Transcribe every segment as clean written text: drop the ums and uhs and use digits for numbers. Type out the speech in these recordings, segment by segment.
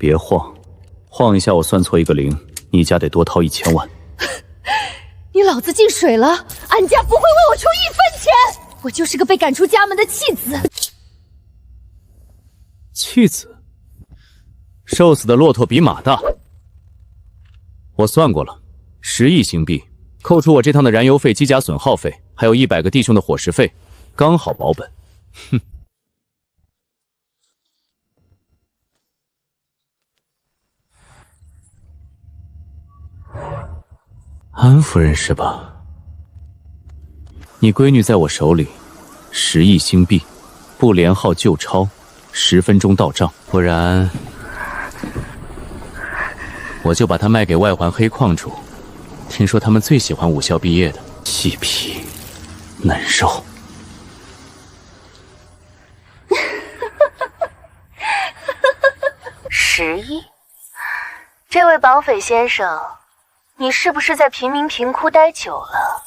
别晃，晃一下我算错一个零，你家得多掏1000万。你老子进水了，安家不会为我出1分钱！我就是个被赶出家门的弃子。弃子？瘦死的骆驼比马大。我算过了，10亿星币，扣除我这趟的燃油费、机甲损耗费，还有100个弟兄的伙食费，刚好保本。哼。安夫人是吧？你闺女在我手里，10亿星币，不连号就钞，10分钟到账，不然我就把它卖给外环黑矿主。听说他们最喜欢武校毕业的，细皮嫩肉。10亿？这位绑匪先生，你是不是在贫民贫窟待久了，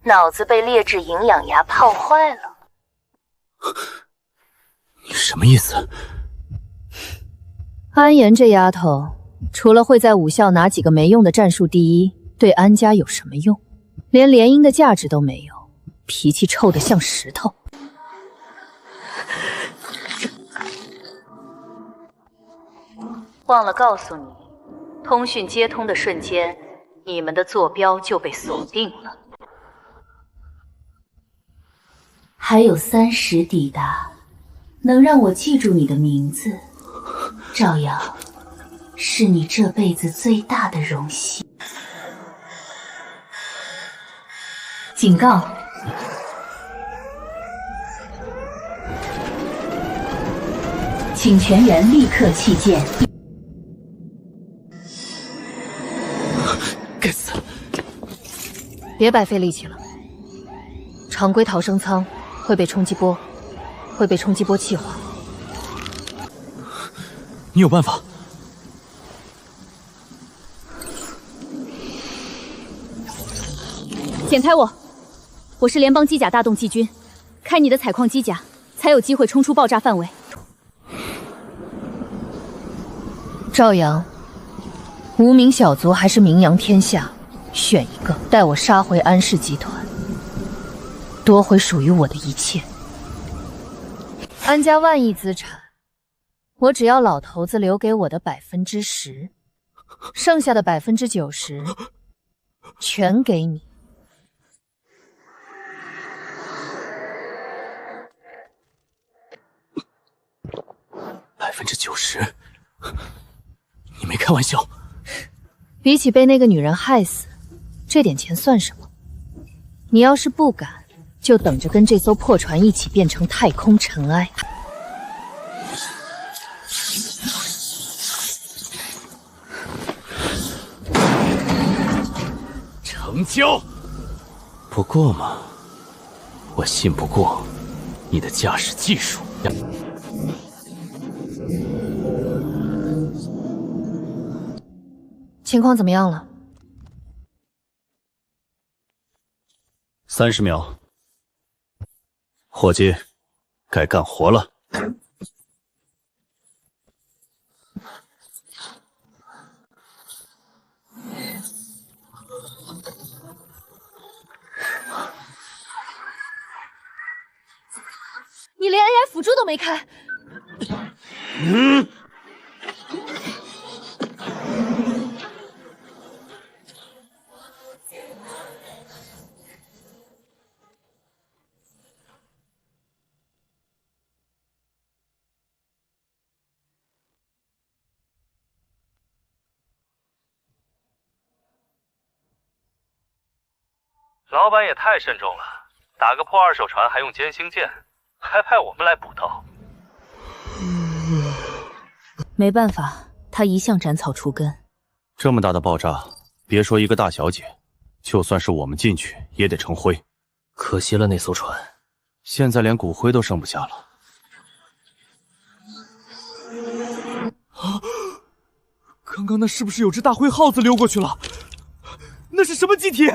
脑子被劣质营养牙泡坏了？你什么意思？安妍这丫头，除了会在武校拿几个没用的战术第一，对安家有什么用？连联姻的价值都没有，脾气臭得像石头。忘了告诉你，通讯接通的瞬间，你们的坐标就被锁定了。还有30抵达，能让我记住你的名字，赵阳，是你这辈子最大的荣幸。警告！请全员立刻弃舰。该死！别白费力气了。常规逃生舱会被冲击波气化。你有办法？剪开我！我是联邦机甲大动季军，开你的采矿机甲，才有机会冲出爆炸范围。赵阳，无名小卒还是名扬天下，选一个，带我杀回安氏集团，夺回属于我的一切。安家万亿资产，我只要老头子留给我的10%，剩下的90%全给你。90%？你没开玩笑？比起被那个女人害死，这点钱算什么？你要是不敢，就等着跟这艘破船一起变成太空尘埃。成交。不过嘛，我信不过你的驾驶技术。情况怎么样了？30秒，伙计，该干活了。你连 AI 辅助都没开。老板也太慎重了，打个破2手船还用歼星舰，还派我们来补刀。没办法，他一向斩草除根。这么大的爆炸，别说一个大小姐，就算是我们进去也得成灰。可惜了那艘船，现在连骨灰都剩不下了。啊！刚刚那是不是有只大灰耗子溜过去了？那是什么机体？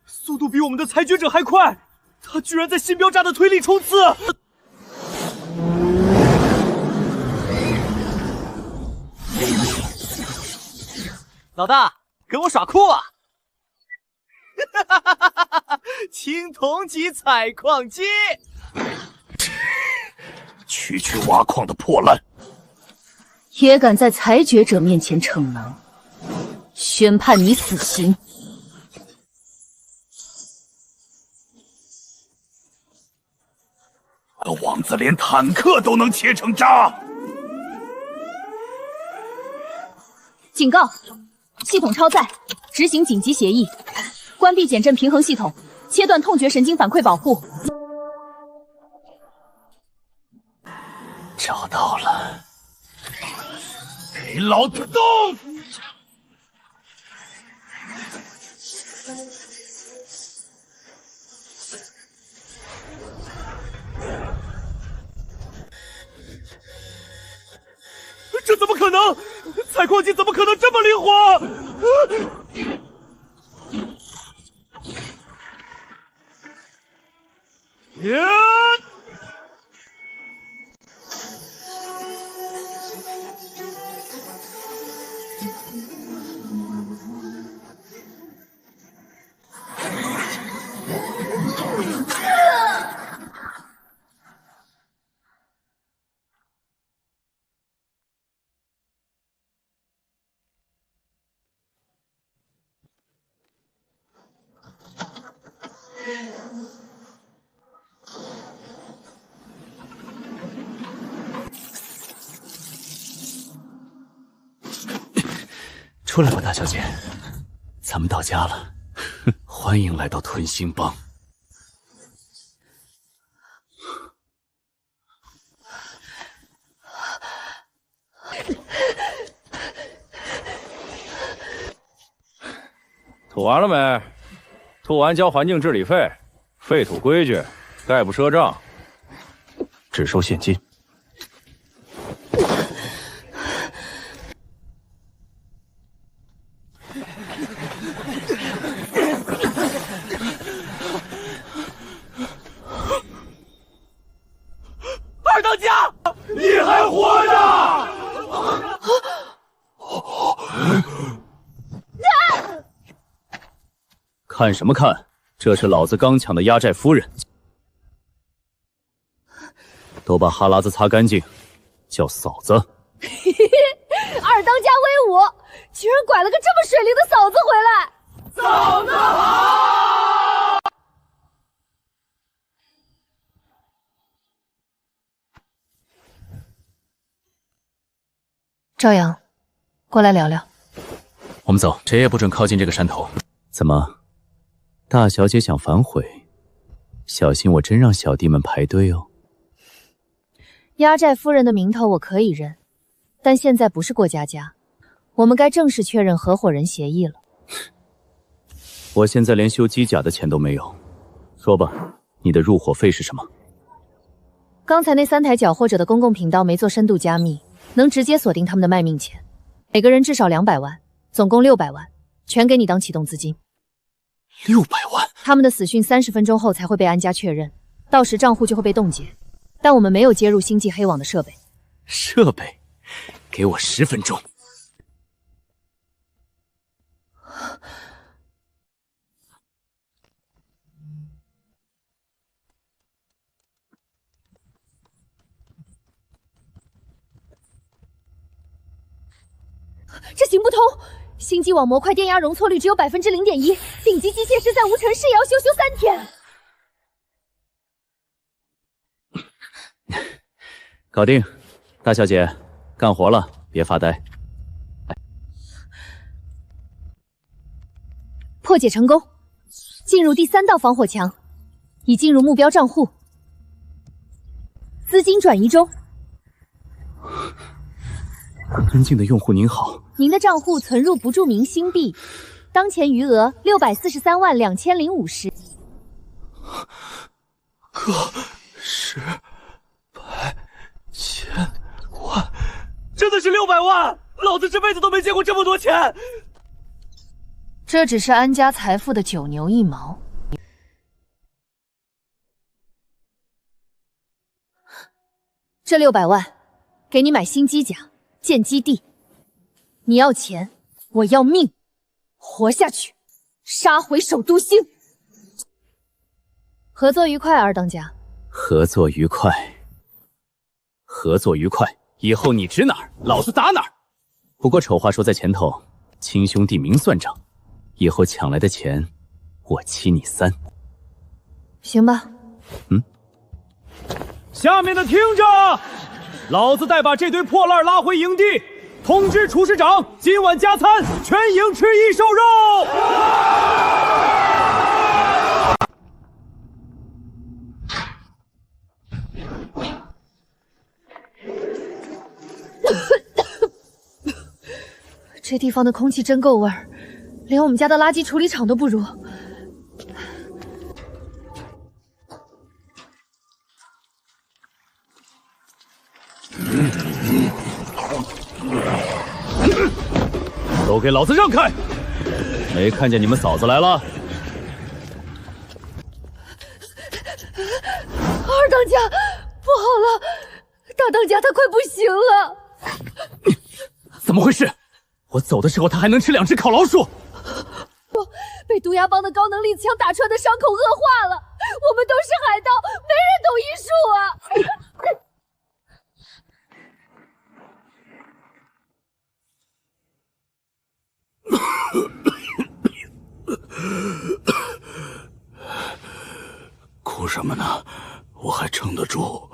速度比我们的裁决者还快，他居然在新标炸的推力冲刺！老大，跟我耍酷啊！哈哈哈哈哈！青铜级采矿机，区区挖矿的破烂，也敢在裁决者面前逞能，宣判你死刑。这网子连坦克都能切成渣！警告！系统超载，执行紧急协议，关闭减震平衡系统，切断痛觉神经反馈保护。找到了，给老子动！这怎么可能？采矿机怎么可能这么灵活？出来吧，大小姐，咱们到家了。欢迎来到吞星帮。吐完了没？吐完交环境治理费，废土规矩，概不赊账，只收现金。二当家，你还活着？看什么看？这是老子刚抢的压寨夫人，都把哈喇子擦干净，叫嫂子。二当家威武，居然拐了个这么水灵的嫂子回来。嫂子好！赵阳，过来聊聊。我们走，谁也不准靠近这个山头。怎么，大小姐想反悔？小心我真让小弟们排队哦。压寨夫人的名头我可以认，但现在不是过家家，我们该正式确认合伙人协议了。我现在连修机甲的钱都没有，说吧，你的入伙费是什么？刚才那3台缴获者的公共频道没做深度加密，能直接锁定他们的卖命钱，每个人至少200万，总共600万，全给你当启动资金。600万？他们的死讯30分钟后才会被安家确认，到时账户就会被冻结。但我们没有接入星际黑网的设备。设备？给我10分钟。这行不通！星际网模块电压容错率只有0.1%，顶级机械师在无尘室也要修3天。搞定，大小姐，干活了，别发呆。破解成功，进入第3道防火墙，已进入目标账户，资金转移中。尊敬的用户您好，您的账户存入不注明新币，当前余额643万2050。个10百千万，真的是600万！老子这辈子都没见过这么多钱。这只是安家财富的9牛1毛。这600万，给你买新机甲，建基地。你要钱，我要命，活下去，杀回首都星。合作愉快，二当家。合作愉快，合作愉快。以后你指哪儿，老子打哪儿。不过丑话说在前头，亲兄弟明算账，以后抢来的钱，我欺你3。行吧。下面的听着，老子待把这堆破烂拉回营地，通知厨师长，今晚加餐，全营吃1兽肉。这地方的空气真够味儿，连我们家的垃圾处理厂都不如。都给老子让开！没看见你们嫂子来了？二当家，不好了，大当家他快不行了！怎么回事？我走的时候他还能吃2只烤老鼠。被毒牙帮的高能力枪打穿的伤口恶化了。我们都是海盗，没人懂医术啊！哭什么呢？我还撑得住。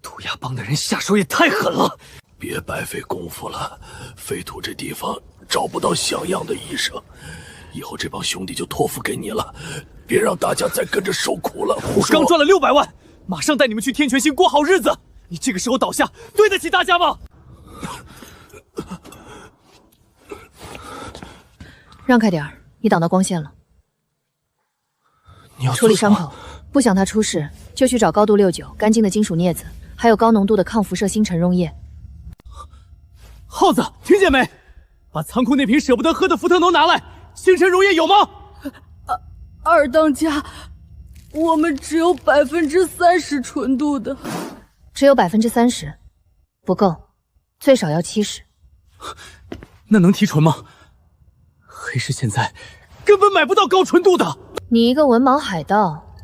毒牙帮的人下手也太狠了。别白费功夫了，废土这地方找不到像样的医生，以后这帮兄弟就托付给你了，别让大家再跟着受苦了。我刚赚了600万，马上带你们去天泉星过好日子。你这个时候倒下，对得起大家吗？让开点儿，你挡到光线了。你要处理伤口，不想他出事，就去找高度69、干净的金属镊子，还有高浓度的抗辐射星辰溶液。耗子，听见没？把仓库那瓶舍不得喝的福特浓拿来，星辰溶液有吗？二当家，我们只有30%纯度的，只有30%，不够，最少要70%。那能提纯吗？黑市现在根本买不到高纯度的。你一个文盲海盗，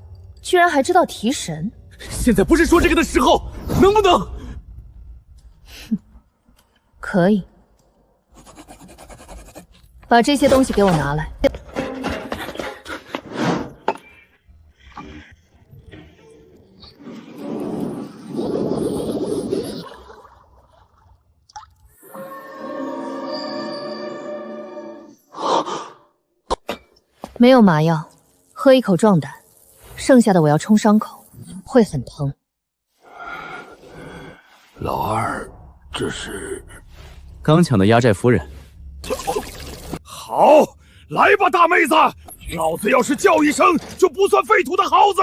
居然还知道提神？现在不是说这个的时候，能不能？可以，把这些东西给我拿来。没有麻药，喝一口壮胆，剩下的我要冲伤口，会很疼。老二，这是刚抢的压寨夫人。好，来吧，大妹子，老子要是叫一声，就不算废土的耗子。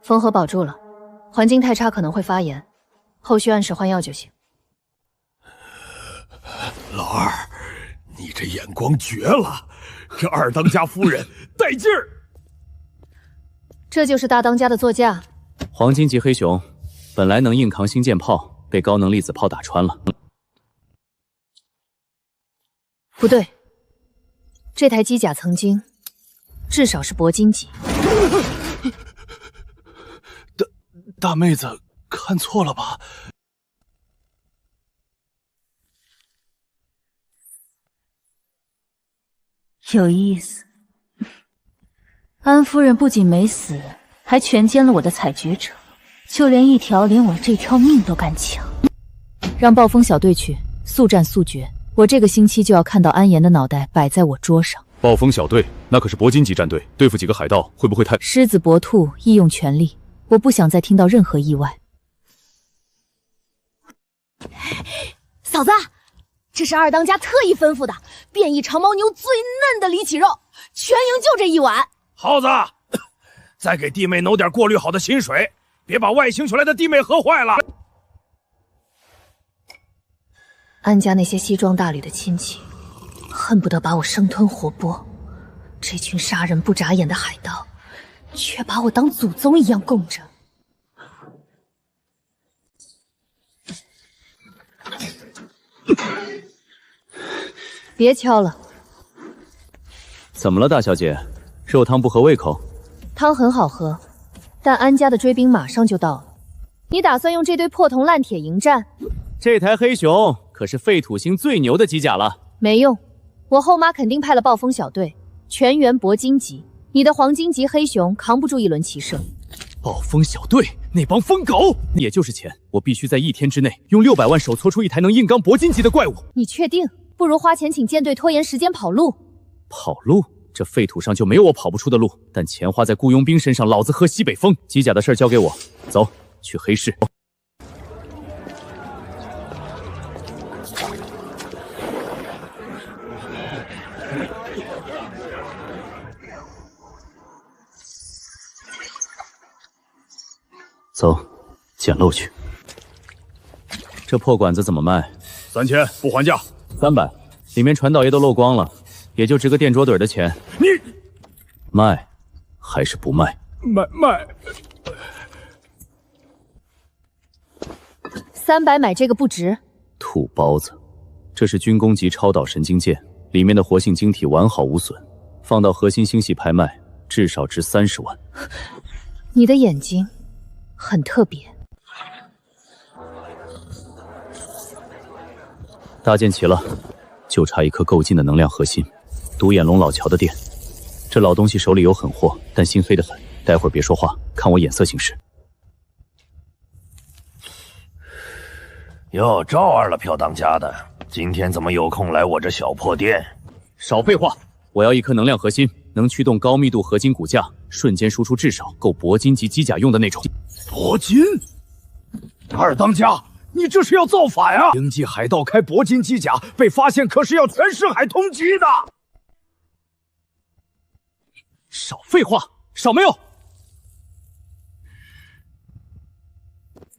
缝合保住了，环境太差可能会发炎，后续按时换药就行。老二，你这眼光绝了，这二当家夫人带劲儿。这就是大当家的座驾。黄金级黑熊，本来能硬扛星舰炮，被高能粒子炮打穿了。不对，这台机甲曾经至少是铂金级。大妹子，看错了吧？有意思。安夫人不仅没死，还全歼了我的采掘者，就连一条连我这条命都敢抢。让暴风小队去，速战速决。我这个星期就要看到安岩的脑袋摆在我桌上。暴风小队那可是铂金级战队，对付几个海盗会不会太……狮子搏兔，义用全力，我不想再听到任何意外。嫂子，这是二当家特意吩咐的，变异长毛牛最嫩的里脊肉，全营就这一碗。耗子，再给弟妹弄点过滤好的新水，别把外星球来的弟妹喝坏了。安家那些西装大履的亲戚，恨不得把我生吞活剥，这群杀人不眨眼的海盗，却把我当祖宗一样供着。别敲了。怎么了，大小姐？肉汤不合胃口？汤很好喝，但安家的追兵马上就到了。你打算用这堆破铜烂铁迎战？这台黑熊可是废土星最牛的机甲了。没用，我后妈肯定派了暴风小队，全员铂金级。你的黄金级黑熊扛不住一轮骑射。暴风小队那帮疯狗，也就是钱，我必须在1天之内用600万手搓出一台能硬刚铂金级的怪物。你确定？不如花钱请舰队拖延时间跑路。跑路？这废土上就没有我跑不出的路。但钱花在雇佣兵身上，老子喝西北风。机甲的事交给我，走，去黑市。走，捡漏去。这破管子怎么卖？3000，不还价。300，里面传导液都漏光了，也就值个垫桌腿的钱。你卖还是不卖？卖。 300买这个不值。土包子，这是军工级超导神经剑，里面的活性晶体完好无损，放到核心星系拍卖，至少值30万。你的眼睛很特别。搭建齐了，就差一颗够劲的能量核心。独眼龙老乔的店，这老东西手里有狠货，但心黑得很。待会儿别说话，看我眼色行事。哟，赵二了，飘当家的，今天怎么有空来我这小破店？少废话，我要一颗能量核心，能驱动高密度合金骨架，瞬间输出至少够铂金级机甲用的那种。铂金？二当家，你这是要造反呀！星际海盗开铂金机甲被发现，可是要全世海通缉的。少废话，少没有。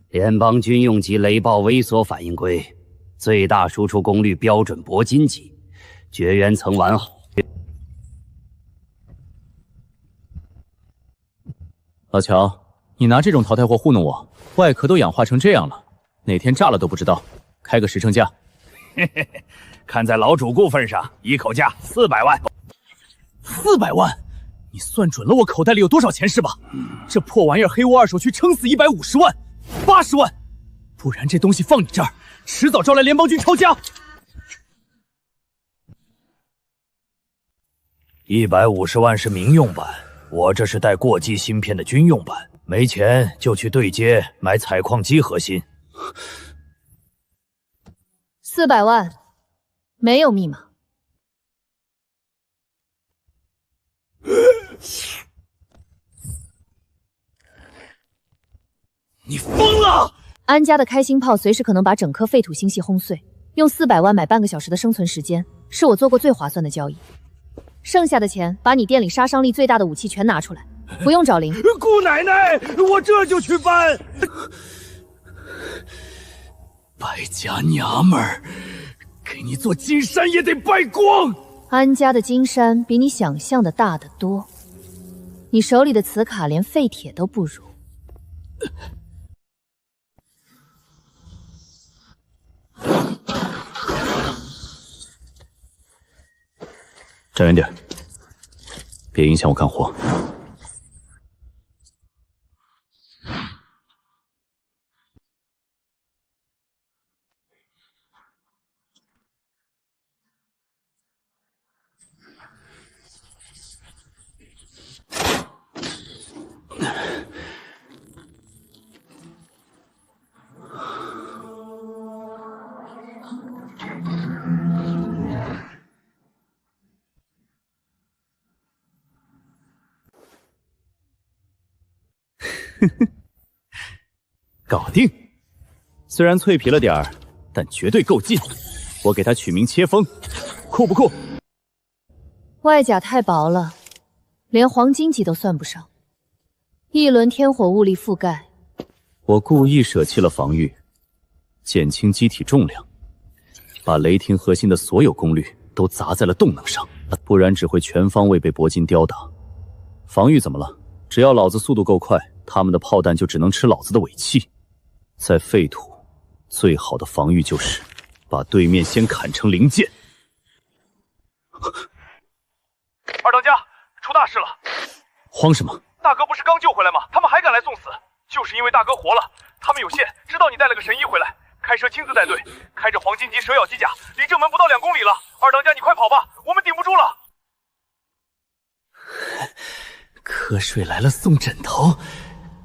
联邦军用级雷暴微缩反应龟，最大输出功率标准铂金级，绝缘层完好。老乔，你拿这种淘汰货糊弄我，外壳都氧化成这样了，哪天炸了都不知道。开个实诚价。嘿嘿嘿，看在老主顾份上，一口价400万。400万？你算准了我口袋里有多少钱是吧？这破玩意儿黑屋二手去撑死150万。80万，不然这东西放你这儿，迟早招来联邦军抄家。150万是民用版，我这是带过激芯片的军用版，没钱就去对接买采矿机核心。400万，没有密码。你疯了！安家的开心炮随时可能把整颗废土星系轰碎，用400万买半个小时的生存时间，是我做过最划算的交易。剩下的钱，把你店里杀伤力最大的武器全拿出来，不用找零。姑奶奶，我这就去搬。败家娘们儿，给你做金山也得败光。安家的金山比你想象的大得多，你手里的磁卡连废铁都不如。站远点，别影响我干活。搞定！虽然脆皮了点儿，但绝对够劲。我给它取名切风，酷不酷？外甲太薄了，连黄金级都算不上。一轮天火物力覆盖。我故意舍弃了防御，减轻机体重量，把雷霆核心的所有功率都砸在了动能上。不然只会全方位被铂金吊打。防御怎么了？只要老子速度够快，他们的炮弹就只能吃老子的尾气。在废土，最好的防御就是把对面先砍成零件。二当家，出大事了！慌什么？大哥不是刚救回来吗？他们还敢来送死，就是因为大哥活了。他们有线，知道你带了个神医回来，开车亲自带队，开着黄金级蛇咬机甲，离正门不到2公里了。二当家，你快跑吧，我们顶不住了。瞌睡来了送枕头，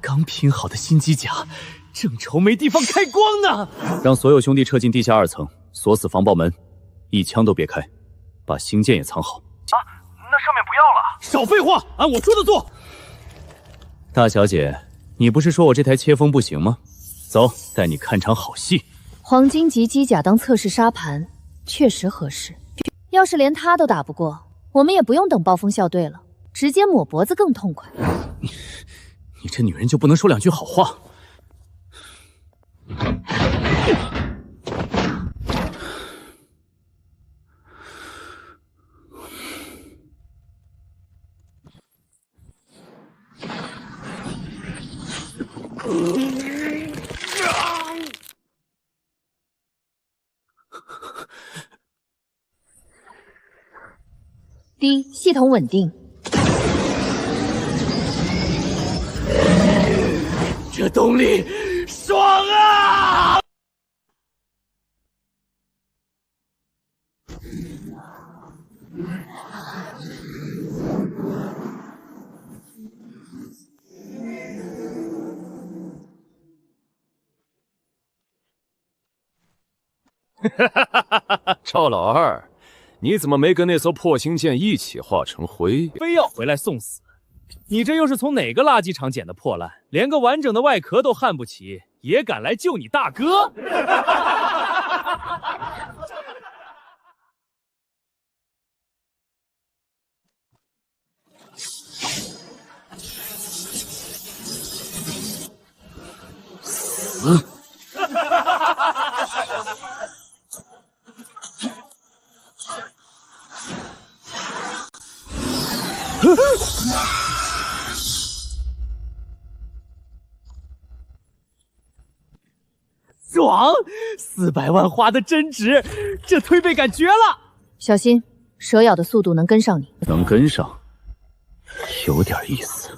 刚拼好的新机甲，正愁没地方开光呢。让所有兄弟撤进地下2层，锁死防爆门，一枪都别开，把星剑也藏好。啊，那上面不要了。少废话，按我说的做。大小姐，你不是说我这台切风不行吗？走，带你看场好戏。黄金级机甲当测试沙盘，确实合适。要是连他都打不过，我们也不用等暴风校队了，直接抹脖子更痛快。你这女人就不能说2句好话？第一，系统稳定。这动力爽啊！赵老二，你怎么没跟那艘破星舰一起化成灰？非要回来送死！你这又是从哪个垃圾场捡的破烂？连个完整的外壳都焊不齐，也敢来救你大哥？爽！400万花的真值，这推背感绝了！小心，蛇咬的速度能跟上你。能跟上，有点意思。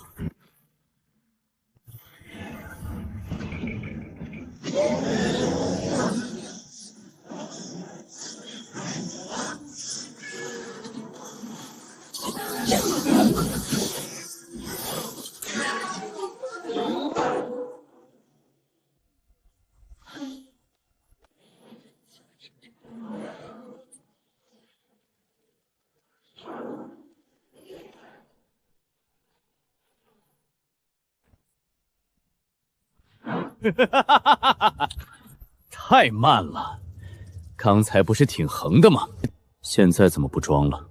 太慢了，刚才不是挺横的吗？现在怎么不装了？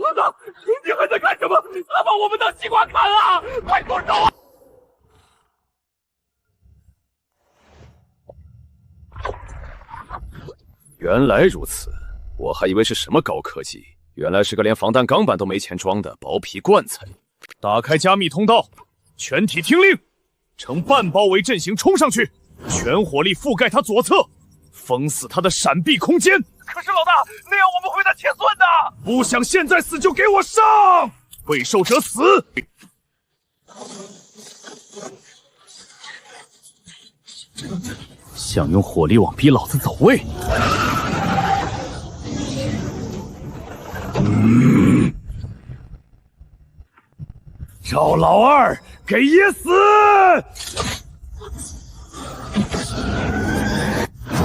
我的，你还在干什么？他把我们当西瓜砍啊！快松手啊！原来如此，我还以为是什么高科技，原来是个连防弹钢板都没钱装的薄皮棺材。打开加密通道，全体听令，呈半包围阵型冲上去，全火力覆盖他左侧，封死他的闪避空间。可是老大，那样我们会被他切断的。不想现在死就给我上！未受者死！想用火力往逼老子走位？赵老二，给爷死！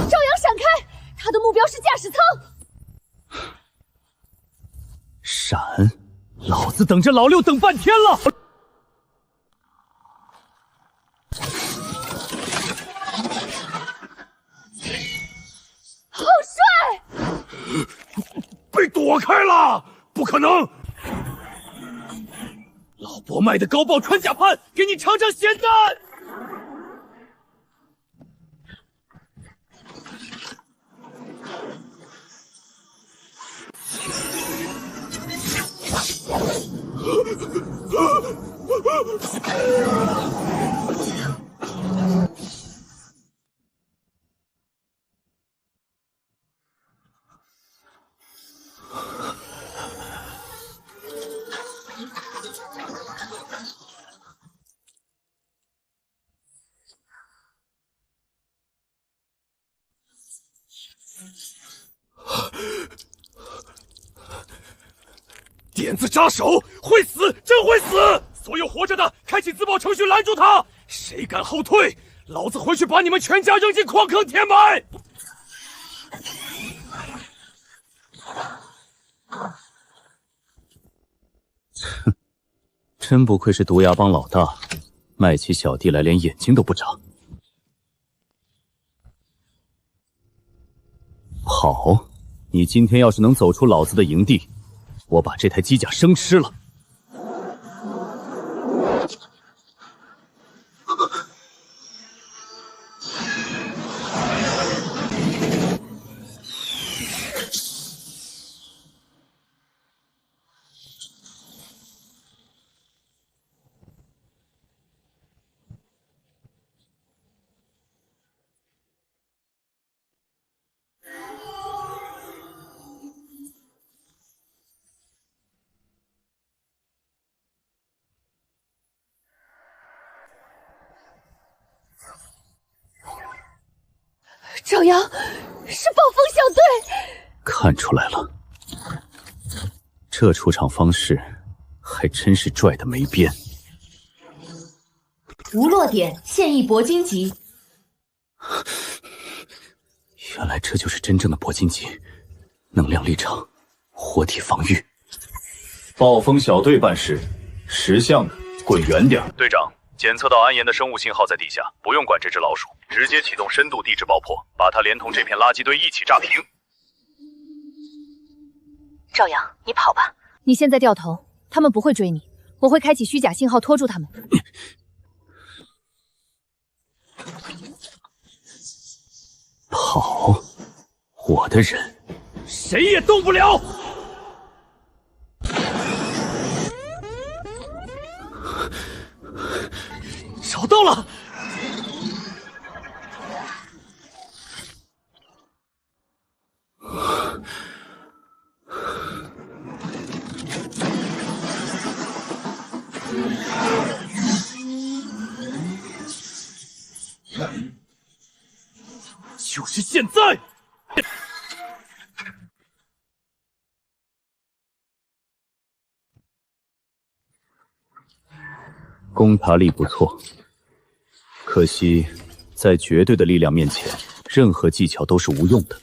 赵阳闪开，他的目标是驾驶舱。闪！老子等着老六等半天了。好帅！被躲开了，不可能！老伯卖的高爆穿甲判，给你尝尝咸淡。点子扎手，会死，真会死！所有活着的，开启自爆程序拦住他！谁敢后退，老子回去把你们全家扔进矿坑填埋！哼，真不愧是毒牙帮老大，卖起小弟来连眼睛都不眨。好，你今天要是能走出老子的营地，我把这台机甲生吃了。赵阳，是暴风小队！看出来了，这出场方式还真是拽得没边。无落点现役铂金级。原来这就是真正的铂金级，能量立场，活体防御。暴风小队办事，识相的滚远点。队长，检测到安岩的生物信号在地下，不用管这只老鼠，直接启动深度地质爆破，把它连同这片垃圾堆一起炸平。赵阳，你跑吧。你现在掉头，他们不会追你，我会开启虚假信号拖住他们。跑，我的人，谁也动不了。找到了！就是现在！攻塔力不错，可惜在绝对的力量面前，任何技巧都是无用的。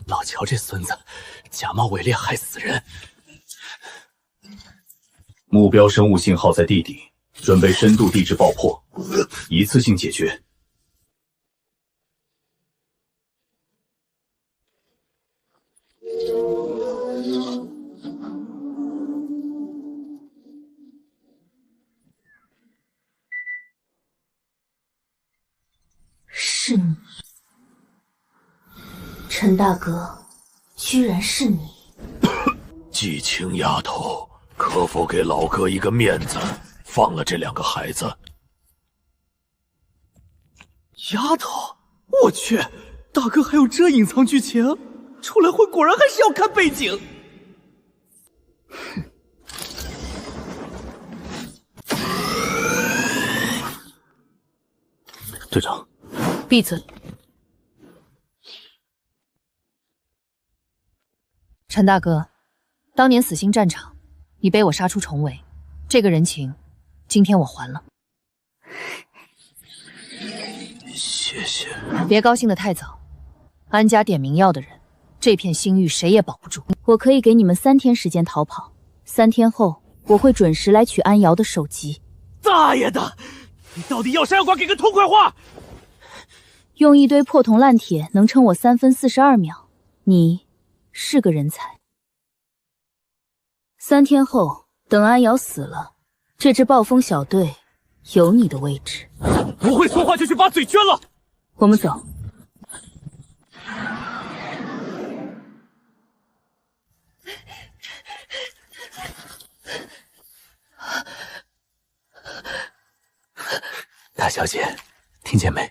老乔这孙子，假冒伪劣害死人。目标生物信号在地底，准备深度地质爆破，一次性解决。是你，陈大哥，居然是你！季青丫头，可否给老哥一个面子，放了这两个孩子？丫头，我去，大哥还有这隐藏剧情？出来混果然还是要看背景。队长，闭嘴！陈大哥，当年死星战场，你背我杀出重围，这个人情，今天我还了。谢谢。别高兴得太早，安家点名要的人，这片星域谁也保不住。我可以给你们3天时间逃跑，3天后我会准时来取安瑶的首级。大爷的，你到底要杀要剐，给个痛快话！用一堆破铜烂铁能撑我3分42秒，你是个人才。3天后，等安瑶死了，这支暴风小队有你的位置。不会说话就去把嘴捐了。我们走。大小姐，听见没？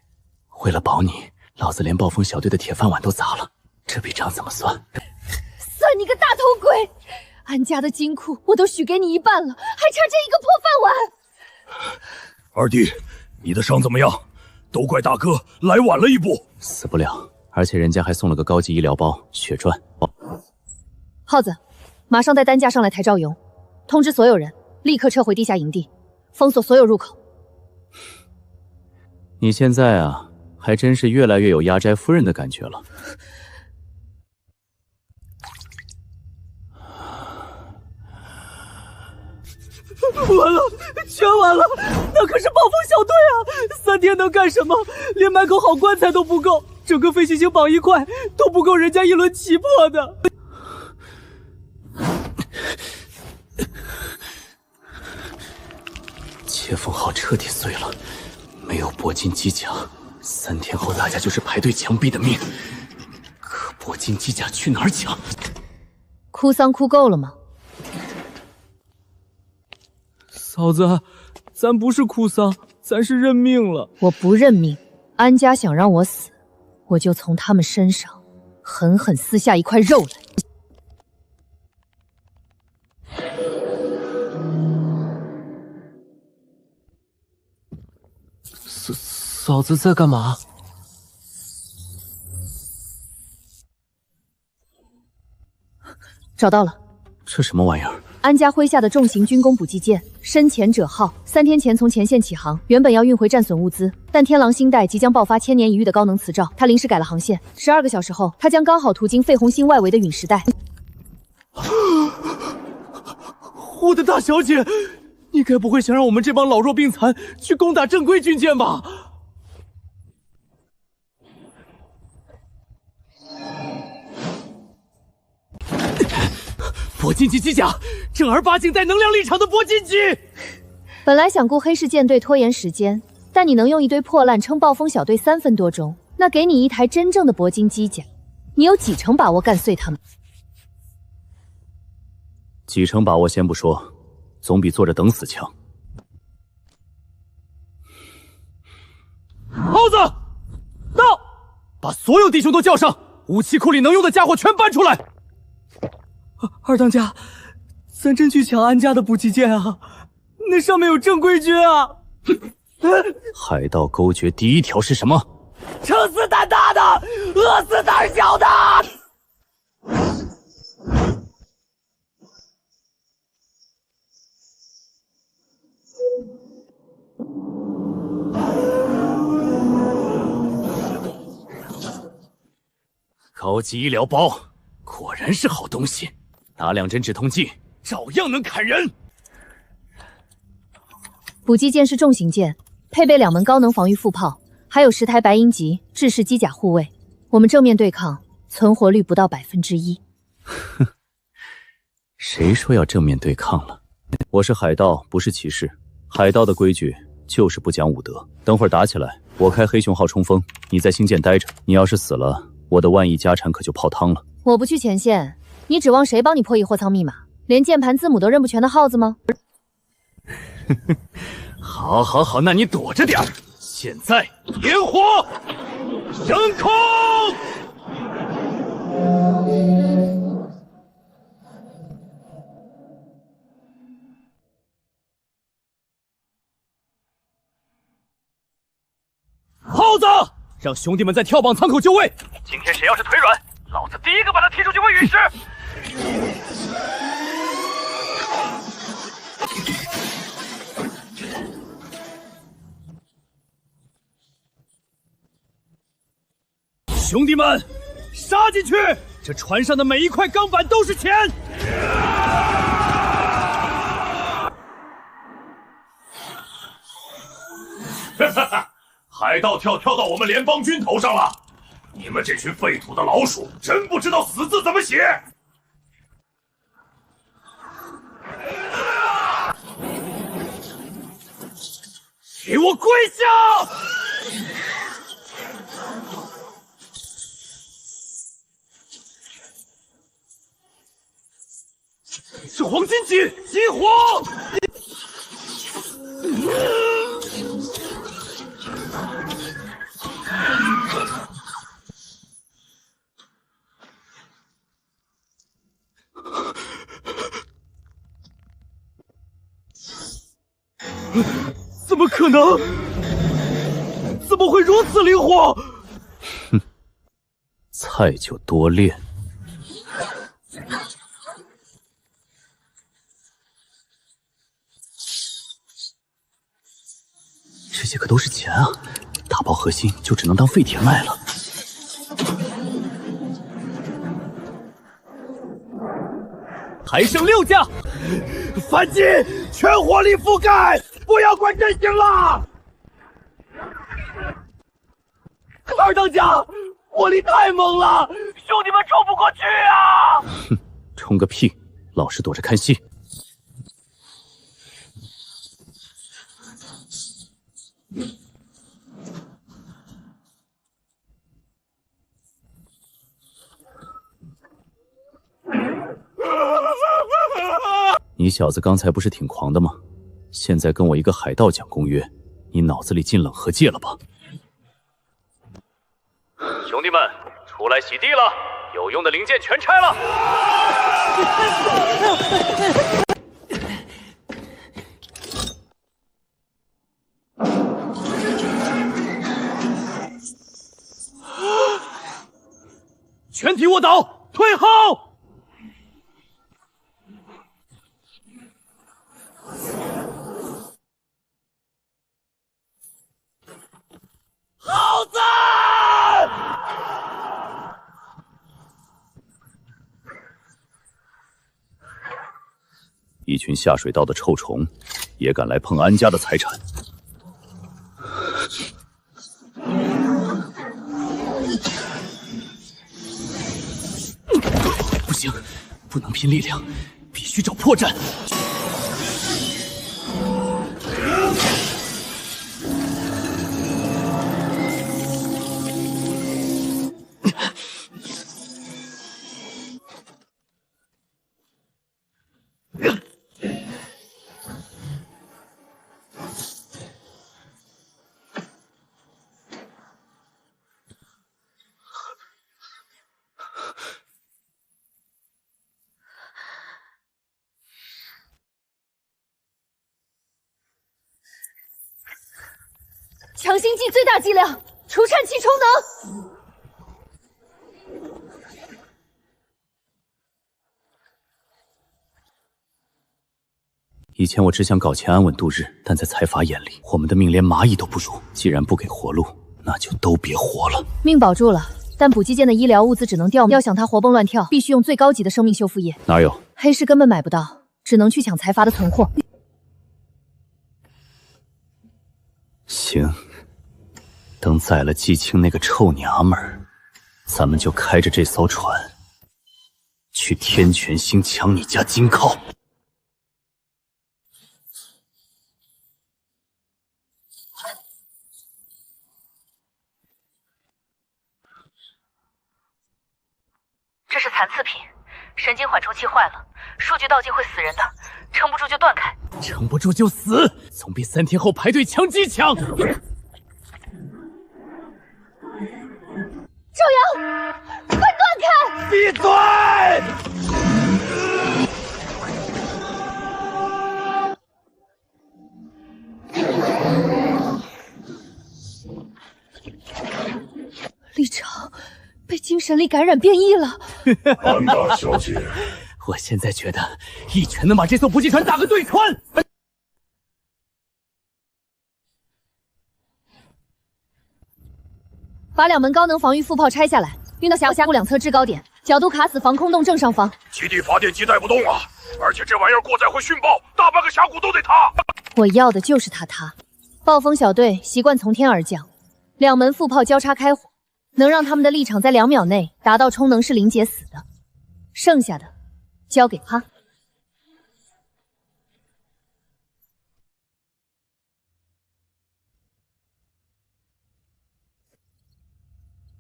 为了保你，老子连暴风小队的铁饭碗都砸了。这笔账怎么算？算你个大头鬼！安家的金库我都许给你一半了，还差这一个破饭碗。二弟，你的伤怎么样？都怪大哥来晚了一步。死不了，而且人家还送了个高级医疗包血钻。耗子，马上带担架上来抬赵勇，通知所有人立刻撤回地下营地，封锁所有入口。你现在啊，还真是越来越有压斋夫人的感觉了。完了，全完了！那可是暴风小队啊！3天能干什么？连买口好棺材都不够，整个飞行星绑一块都不够人家一轮起破的。切封号彻底碎了，没有铂金机甲，3天后大家就是排队墙壁的命。可铂金机甲去哪儿抢？哭丧哭够了吗？嫂子，咱不是哭丧，咱是认命了。我不认命，安家想让我死，我就从他们身上狠狠撕下一块肉来。嫂子在干嘛？找到了，这什么玩意儿？安家麾下的重型军工补给舰深潜者号，3天前从前线起航，原本要运回战损物资，但天狼星带即将爆发千年一遇的高能磁兆，它临时改了航线。12个小时后，它将刚好途经绯红星外围的陨石带。我的大小姐，你该不会想让我们这帮老弱病残去攻打正规军舰吧？铂金级机甲，正儿八经带能量立场的铂金级。本来想雇黑市舰队拖延时间，但你能用一堆破烂撑暴风小队3分多钟，那给你一台真正的铂金机甲，你有几成把握干碎他们？几成把握先不说，总比坐着等死强。耗子，到！把所有弟兄都叫上，武器库里能用的家伙全搬出来。二当家，咱真去抢安家的补给舰啊？那上面有正规军啊！海盗勾诀第一条是什么？撑死胆大的，饿死胆小的。高级医疗包，果然是好东西。打2针止痛剂，照样能砍人。补给舰是重型舰，配备2门高能防御副炮，还有10台白鹰级制式机甲护卫。我们正面对抗，存活率不到1%。哼，谁说要正面对抗了？我是海盗，不是骑士。海盗的规矩就是不讲武德。等会儿打起来，我开黑熊号冲锋，你在星舰待着。你要是死了，我的万亿家产可就泡汤了。我不去前线，你指望谁帮你破译货仓密码？连键盘字母都认不全的耗子吗？好，好，好，那你躲着点儿。现在点火，升空！耗子，让兄弟们在跳榜舱口就位。今天谁要是腿软，老子第一个把他踢出去喂陨石。兄弟们，杀进去！这船上的每一块钢板都是钱。哈哈哈！海盗跳到我们联邦军头上了！你们这群废土的老鼠，真不知道死字怎么写！给我跪下！是黄金戟，激活！怎么可能？怎么会如此灵活？哼，菜就多练。这些可都是钱啊！打爆核心就只能当废铁卖了。还剩6架，反击，全火力覆盖，不要管阵型了！二当家，火力太猛了，兄弟们冲不过去啊！哼，冲个屁！老实躲着看戏。你小子刚才不是挺狂的吗？现在跟我一个海盗讲公约，你脑子里进冷河界了吧？兄弟们，出来洗地了！有用的零件全拆了！全体卧倒，退后！耗子！一群下水道的臭虫，也敢来碰安家的财产？不行，不能拼力量，必须找破绽。强心剂最大剂量，除颤器充能。以前我只想搞钱安稳度日，但在财阀眼里，我们的命连蚂蚁都不如。既然不给活路，那就都别活了。命保住了，但补给舰的医疗物资只能调，要想它活蹦乱跳，必须用最高级的生命修复液。哪有？黑市根本买不到，只能去抢财阀的存货。行，等宰了季青那个臭娘们儿，咱们就开着这艘船去天泉星抢你家金靠。这是残次品，神经缓冲器坏了，数据倒进会死人的，撑不住就断开。撑不住就死，总比3天后排队抢机强。赵阳，快断开！闭嘴！立场被精神力感染变异了。安大小姐，我现在觉得一拳能把这艘补给船打个对穿。把2门高能防御副炮拆下来，运到峡谷两侧制高点，角度卡死防空洞正上方。基地发电机带不动啊，而且这玩意儿过载会殉爆，大半个峡谷都得塌。我要的就是它塌。暴风小队习惯从天而降，2门副炮交叉开火，能让他们的立场在2秒内达到充能是零解死的，剩下的交给他。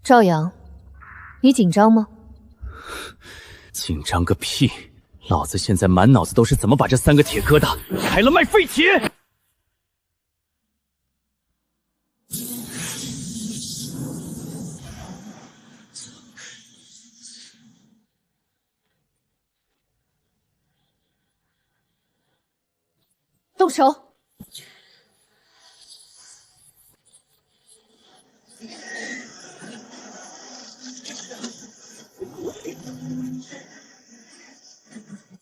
赵阳，你紧张吗？紧张个屁！老子现在满脑子都是怎么把这3个铁疙瘩开了卖废铁。动手！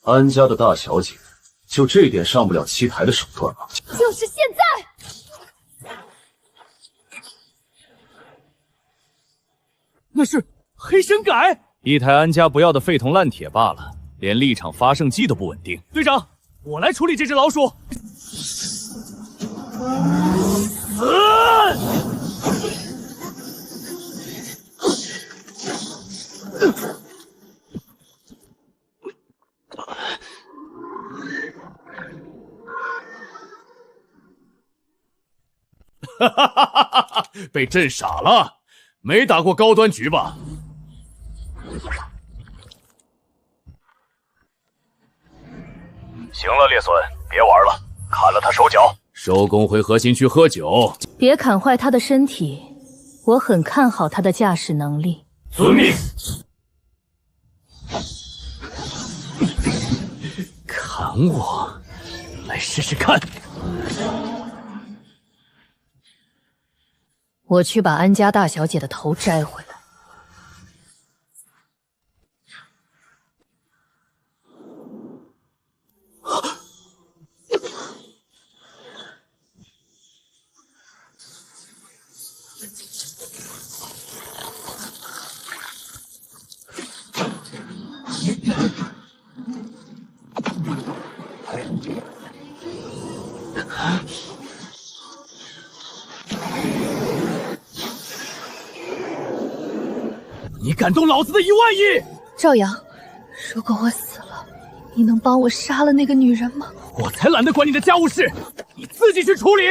安家的大小姐，就这点上不了七台的手段吗？就是现在！那是黑神改，一台安家不要的废铜烂铁罢了，连立场发生机都不稳定。队长，我来处理这只老鼠。哈哈哈哈哈！被震傻了，没打过高端局吧？行了，列孙，别玩了，砍了他手脚。收工，回核心区喝酒。别砍坏他的身体，我很看好他的驾驶能力。遵命。砍我，来试试看。我去把安家大小姐的头摘回来。你敢动老子的1万亿！赵阳，如果我死了，你能帮我杀了那个女人吗？我才懒得管你的家务事，你自己去处理。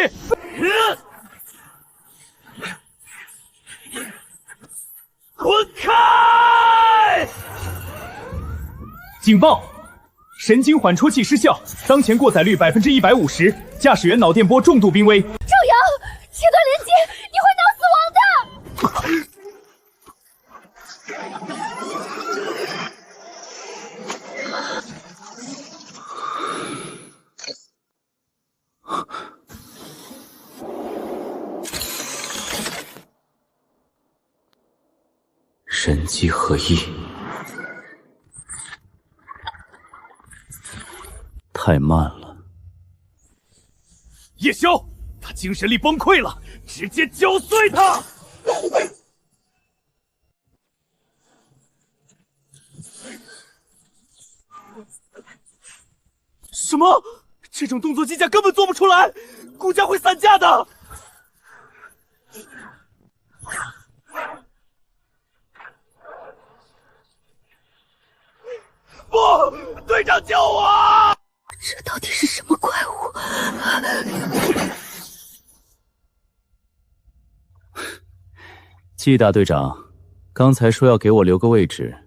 滚开！警报！神经缓冲器失效，当前过载率150%，驾驶员脑电波重度濒危。赵阳，切断连接，你会脑死亡的！人机合一，太慢了。叶宵，他精神力崩溃了，直接搅碎他！什么？这种动作机甲根本做不出来，骨架会散架的。不，队长救我！这到底是什么怪物？季大队长，刚才说要给我留个位置，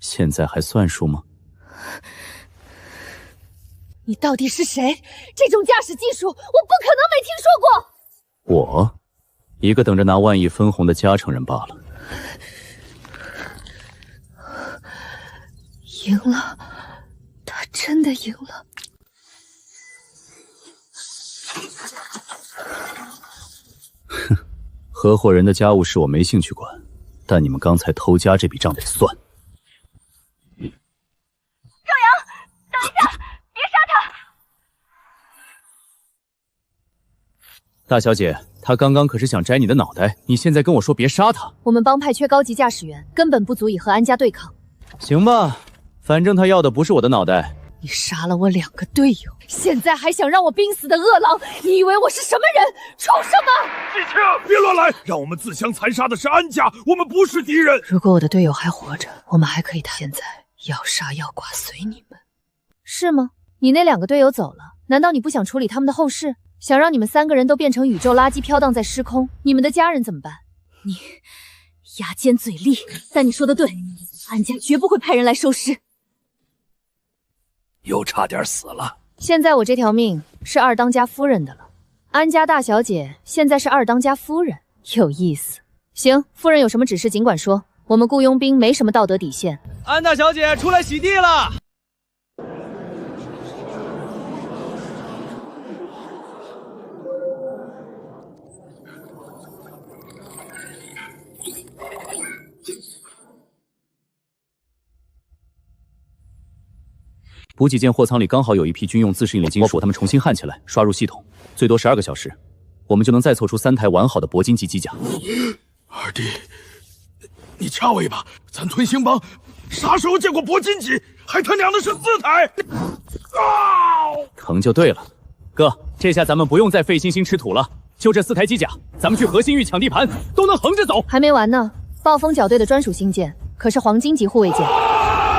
现在还算数吗？你到底是谁？这种驾驶技术，我不可能没听说过。我，一个等着拿1万亿分红的家常人罢了。赢了，他真的赢了。哼，合伙人的家务事我没兴趣管，但你们刚才偷家这笔账得算。赵阳，等一下，别杀他！大小姐，他刚刚可是想摘你的脑袋，你现在跟我说别杀他？我们帮派缺高级驾驶员，根本不足以和安家对抗。行吧，反正他要的不是我的脑袋。你杀了我2个队友，现在还想让我濒死的饿狼？你以为我是什么人？畜生吗？季青，别乱来！让我们自相残杀的是安家，我们不是敌人。如果我的队友还活着，我们还可以谈。现在要杀要剐随你们，是吗？你那2个队友走了，难道你不想处理他们的后事？想让你们3个人都变成宇宙垃圾飘荡在时空？你们的家人怎么办？你牙尖嘴利，但你说的对，安家绝不会派人来收尸。又差点死了。现在我这条命是二当家夫人的了，安家大小姐现在是二当家夫人，有意思。行，夫人有什么指示尽管说，我们雇佣兵没什么道德底线。安大小姐出来洗地了。补给舰货舱里刚好有一批军用自适应炼金属，他们重新焊起来，刷入系统，最多12个小时，我们就能再凑出3台完好的铂金级机甲。二弟，你掐我一把，咱吞星帮啥时候见过铂金级？还他娘的是4台！疼就对了，哥，这下咱们不用再费心吃土了，就这4台机甲，咱们去核心域抢地盘都能横着走。还没完呢，暴风角队的专属星舰可是黄金级护卫舰。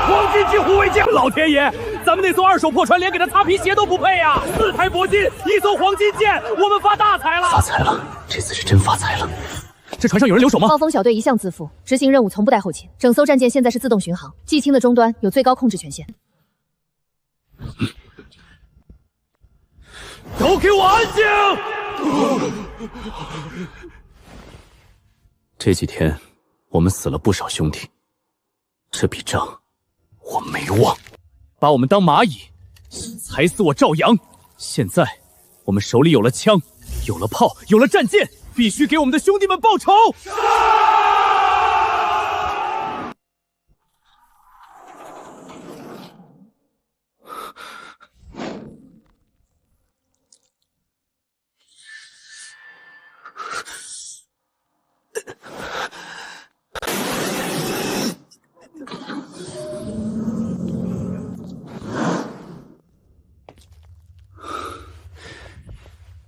黄金级护卫舰，老天爷，咱们那艘2手破船连给他擦皮鞋都不配呀！4台铂金，1艘黄金舰，我们发大财了！发财了，这次是真发财了。这船上有人留守吗？暴风小队一向自负，执行任务从不带后勤。整艘战舰现在是自动巡航，祭清的终端有最高控制权限。都给我安静！这几天我们死了不少兄弟，这笔账我没忘。把我们当蚂蚁，踩死我赵阳。现在我们手里有了枪，有了炮，有了战舰，必须给我们的兄弟们报仇！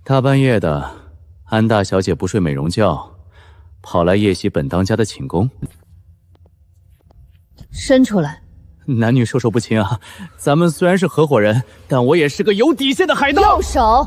大半夜的，安大小姐不睡美容觉，跑来夜袭本当家的寝宫。伸出来！男女授受不亲啊！咱们虽然是合伙人，但我也是个有底线的海盗。右手！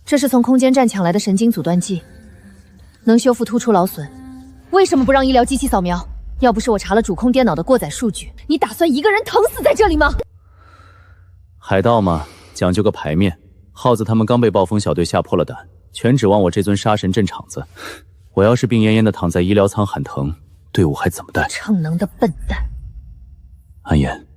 这是从空间站抢来的神经阻断剂，能修复突出劳损。为什么不让医疗机器扫描？要不是我查了主控电脑的过载数据，你打算一个人疼死在这里吗？海盗嘛，讲究个牌面。耗子他们刚被暴风小队吓破了胆，全指望我这尊杀神镇场子。我要是病恹恹的躺在医疗舱喊疼，队伍还怎么带？逞能的笨蛋！安言，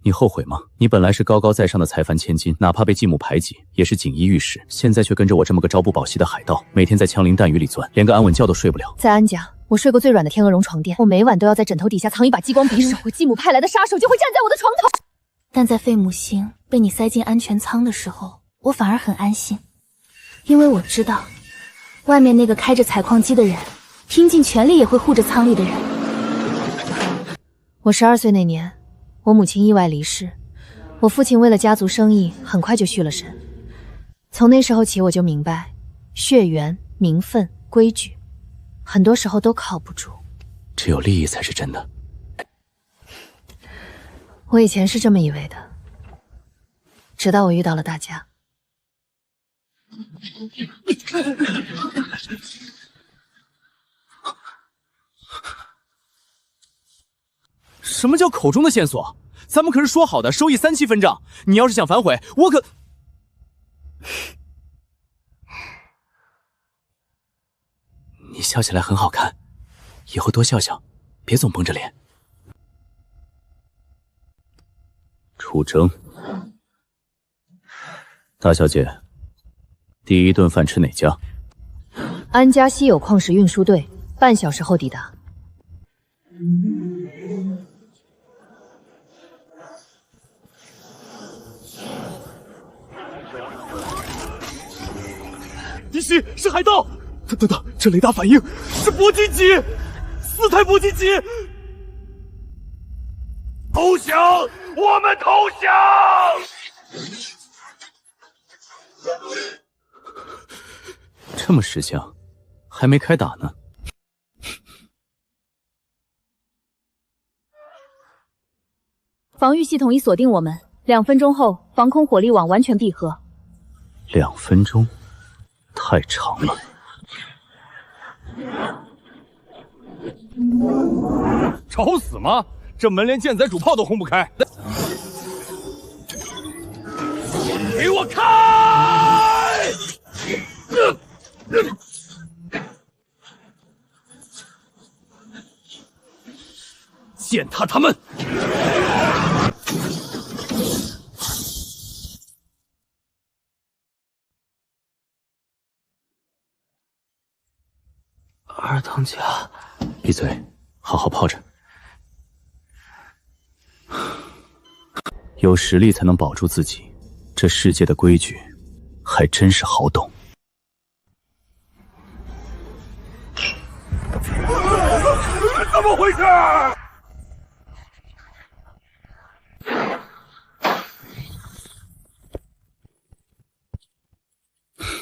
你后悔吗？你本来是高高在上的财阀千金，哪怕被继母排挤，也是锦衣玉食。现在却跟着我这么个朝不保夕的海盗，每天在枪林弹雨里钻，连个安稳觉都睡不了。在安家，我睡过最软的天鹅绒床垫，我每晚都要在枕头底下藏一把激光匕首，我继母派来的杀手就会站在我的床头。但在费姆星被你塞进安全舱的时候，我反而很安心，因为我知道，外面那个开着采矿机的人，拼尽全力也会护着舱里的人。我12岁那年，我母亲意外离世，我父亲为了家族生意，很快就续了神。从那时候起，我就明白，血缘、名分、规矩，很多时候都靠不住，只有利益才是真的。我以前是这么以为的，直到我遇到了大家。什么叫口中的线索？咱们可是说好的收益3期分账，你要是想反悔，我可……你笑起来很好看，以后多笑笑，别总绷着脸。出征。大小姐，第一顿饭吃哪家？安家稀有矿石运输队，半小时后抵达。敌袭是海盗！等，这雷达反应是铂金级，4台铂金级！投降！我们投降！这么识相，还没开打呢。防御系统已锁定我们，2分钟后防空火力网完全闭合。2分钟，太长了。找死吗？这门连舰载主炮都轰不开！给我开！践踏他们！二当家，闭嘴，好好泡着。有实力才能保住自己，这世界的规矩还真是好懂。怎么回事？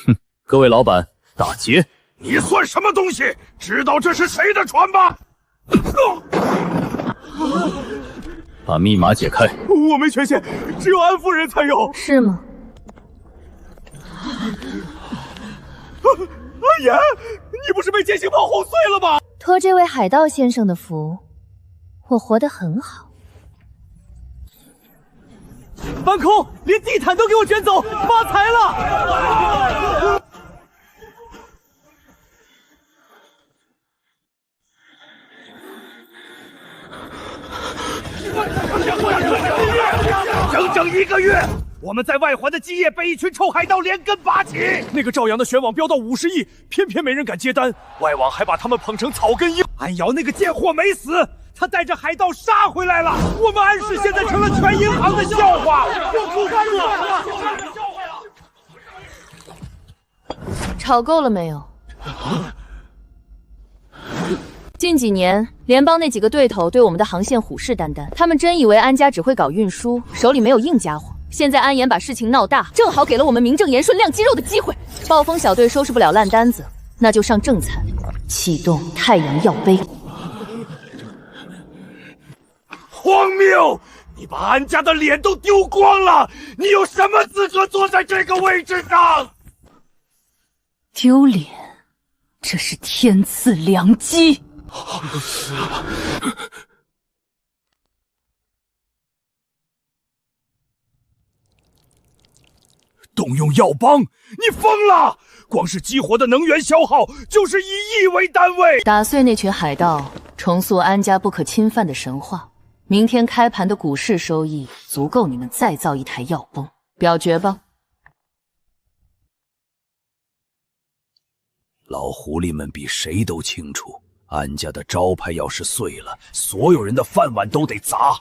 哼，各位老板，打劫！你算什么东西？知道这是谁的船吗？把密码解开。我没权限，只有安夫人才有。是吗？阿言，你不是被剑形炮轰碎了吗？托这位海盗先生的福，我活得很好。搬空，连地毯都给我卷走，发财了！整整1个月，我们在外环的基业被一群臭海盗连根拔起。那个赵阳的悬网飙到50亿，偏偏没人敢接单，外网还把他们捧成草根鹰。安瑶那个贱货没死，他带着海盗杀回来了。我们安氏现在成了全银行的笑话。吵够了没有？近几年，联邦那几个对头对我们的航线虎视眈眈，他们真以为安家只会搞运输，手里没有硬家伙。现在安岩把事情闹大，正好给了我们名正言顺亮肌肉的机会。暴风小队收拾不了烂单子，那就上正餐，启动太阳耀杯。荒谬！你把安家的脸都丢光了，你有什么资格坐在这个位置上？丢脸，这是天赐良机。动用药帮，你疯了！光是激活的能源消耗就是以亿为单位。打碎那群海盗，重塑安家不可侵犯的神话。明天开盘的股市收益足够你们再造一台药崩。表决吧。老狐狸们比谁都清楚，安家的招牌要是碎了，所有人的饭碗都得砸。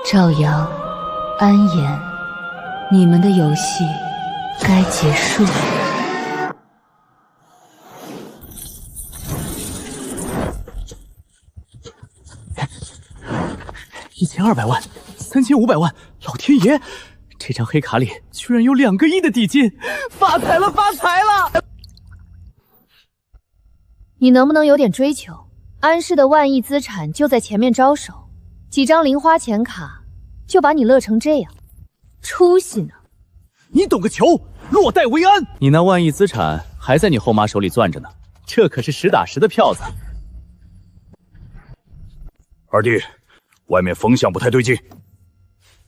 赵阳、安言，你们的游戏该结束了。1200万，3500万，老天爷！这张黑卡里居然有2个亿的底金，发财了，发财了！你能不能有点追求？安氏的万亿资产就在前面招手，几张零花钱卡就把你乐成这样，出息呢？你懂个球！落袋为安。你那万亿资产还在你后妈手里攥着呢，这可是实打实的票子。二弟，外面风向不太对劲。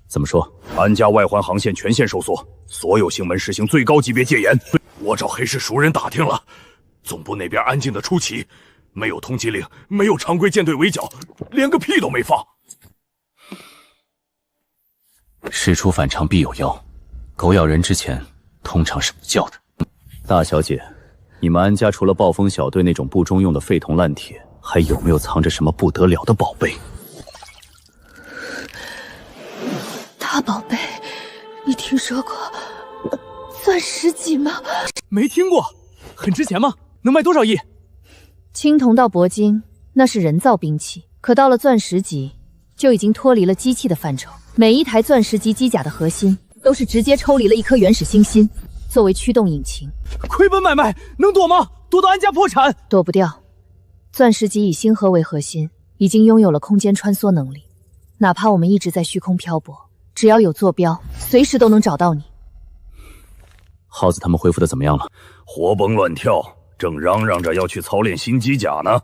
怎么说？安家外环航线全线收缩，所有星门实行最高级别戒严。我找黑市熟人打听了，总部那边安静的出奇，没有通缉令，没有常规舰队围剿，连个屁都没放。事出反常必有妖，狗咬人之前通常是不叫的。大小姐，你们安家除了暴风小队那种不中用的废铜烂铁，还有没有藏着什么不得了的宝贝？大宝贝，你听说过钻石级吗？没听过，很值钱吗？能卖多少亿？青铜到铂金那是人造兵器，可到了钻石级就已经脱离了机器的范畴。每一台钻石级机甲的核心都是直接抽离了一颗原始星心，作为驱动引擎。亏本买卖，能躲吗？躲到安家破产？躲不掉。钻石级以星河为核心，已经拥有了空间穿梭能力。哪怕我们一直在虚空漂泊，只要有坐标，随时都能找到你。耗子他们恢复的怎么样了？活蹦乱跳，正嚷嚷着要去操练新机甲呢。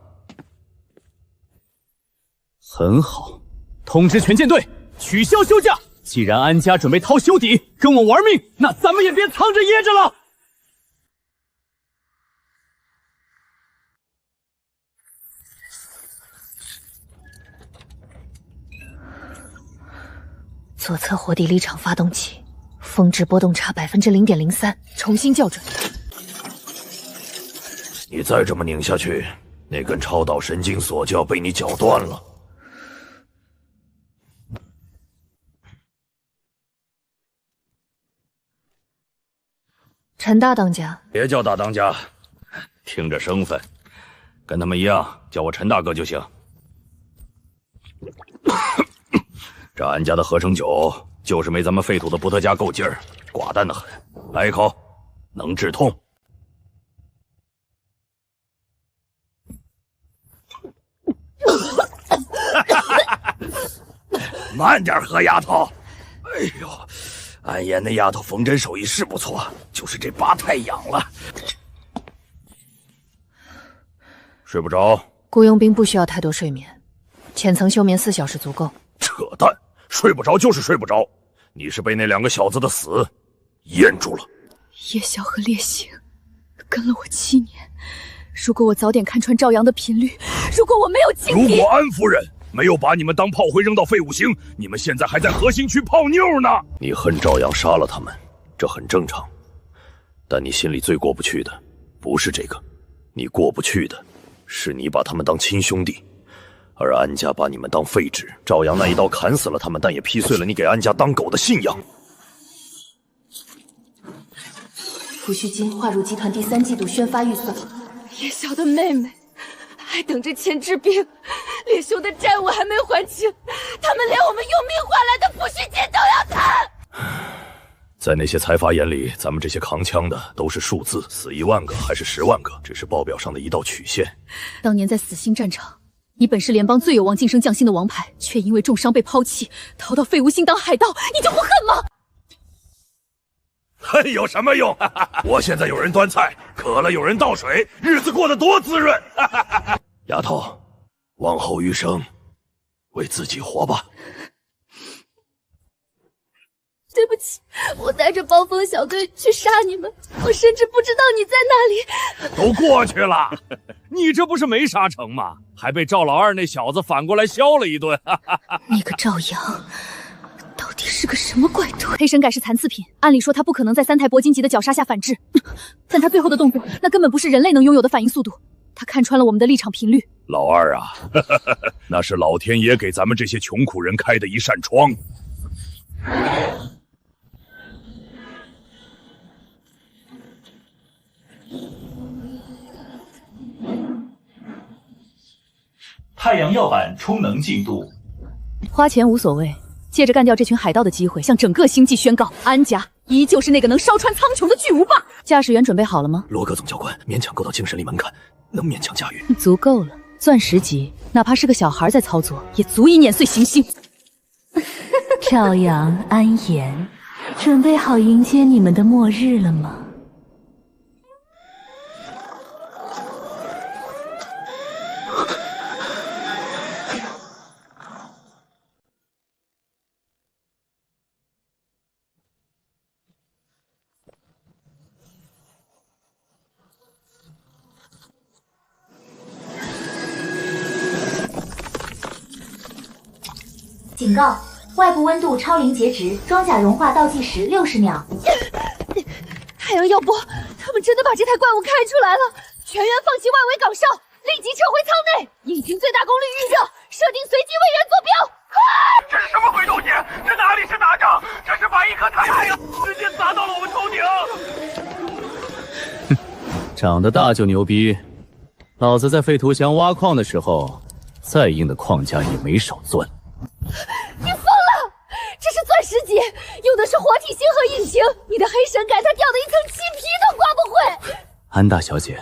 很好，通知全舰队取消休假。既然安家准备掏袖底跟我玩命，那咱们也别藏着掖着了。左侧火底离场发动器，峰值波动差0.03%，重新校准。你再这么拧下去，那根超导神经锁就要被你绞断了。陈大当家，别叫大当家，听着生分，跟他们一样，叫我陈大哥就行。这安家的合成酒就是没咱们废土的伏特加够劲儿，寡淡的很。来一口，能治痛。慢点喝，丫头。哎呦，安言那丫头缝针手艺是不错，就是这疤太痒了。睡不着？雇佣兵不需要太多睡眠，浅层休眠4小时足够。扯淡，睡不着就是睡不着。你是被那2个小子的死噎住了。夜宵和烈星跟了我7年，如果我早点看穿赵阳的频率，如果我没有警惕，如果安夫人没有把你们当炮灰扔到废物星，你们现在还在核心区泡妞呢。你恨赵阳杀了他们，这很正常。但你心里最过不去的不是这个，你过不去的是你把他们当亲兄弟，而安家把你们当废纸。赵阳那一刀砍死了他们，但也劈碎了你给安家当狗的信仰。抚恤金划入集团第3季度宣发预算。叶晓的妹妹还等着钱治病，烈兄的债务还没还清，他们连我们用命换来的抚恤金都要谈。在那些财阀眼里，咱们这些扛枪的都是数字，死1万个还是10万个，只是报表上的一道曲线。当年在死星战场，你本是联邦最有望晋升将星的王牌，却因为重伤被抛弃，逃到废物星当海盗，你就不恨吗？恨有什么用？我现在有人端菜，渴了有人倒水，日子过得多滋润。丫头，往后余生，为自己活吧。对不起，我带着暴风小队去杀你们，我甚至不知道你在哪里。都过去了，你这不是没杀成吗？还被赵老二那小子反过来削了一顿。那个赵阳到底是个什么怪胎？黑神铠是残次品，按理说他不可能在3台铂金级的绞杀下反制，但他最后的动作，那根本不是人类能拥有的反应速度。他看穿了我们的立场频率。老二啊，那是老天爷给咱们这些穷苦人开的一扇窗。太阳耀板充能进度，花钱无所谓，借着干掉这群海盗的机会，向整个星际宣告，安家依旧是那个能烧穿苍穹的巨无霸。驾驶员准备好了吗？罗格总教官勉强够到精神力门槛，能勉强驾驭。足够了，钻石级，哪怕是个小孩在操作，也足以碾碎行星。赵阳、安言，准备好迎接你们的末日了吗？警告：外部温度超临界值，装甲融化倒计时60秒。太阳耀波，他们真的把这台怪物开出来了！全员放弃外围岗哨，立即撤回舱内，引擎最大功率预热，设定随机位元坐标。这是什么鬼东西？这哪里是打仗？这是把一颗太阳直接砸到了我们头顶！哼，长得大就牛逼，老子在废土乡挖矿的时候，再硬的矿架也没少钻。你疯了！这是钻石级，用的是活体星河引擎，你的黑神铠它掉的一层漆皮都刮不毁。安大小姐，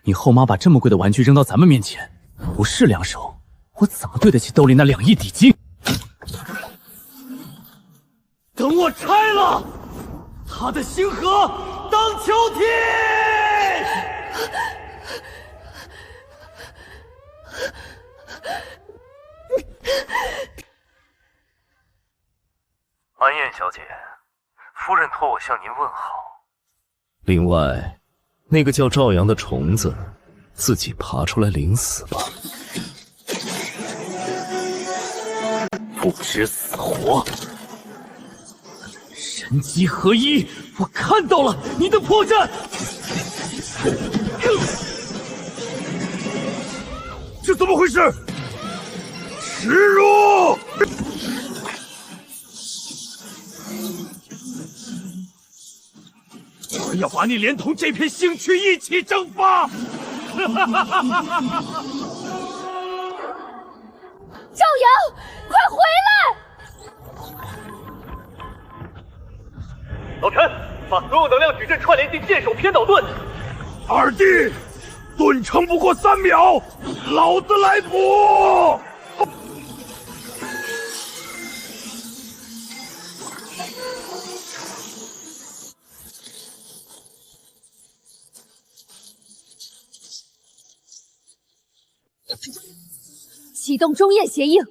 你后妈把这么贵的玩具扔到咱们面前，不是两手，我怎么对得起兜里那2亿底金？等我拆了他的星河当球体！安燕小姐，夫人托我向您问好。另外，那个叫赵阳的虫子，自己爬出来领死吧。不知死活，神机合一，我看到了你的破绽。这怎么回事？耻辱！我要把你连同这片星区一起蒸发！赵阳，快回来！老陈，把所有能量矩阵串联进剑手偏导盾。二弟，盾撑不过3秒，老子来补！启动中焰邪影。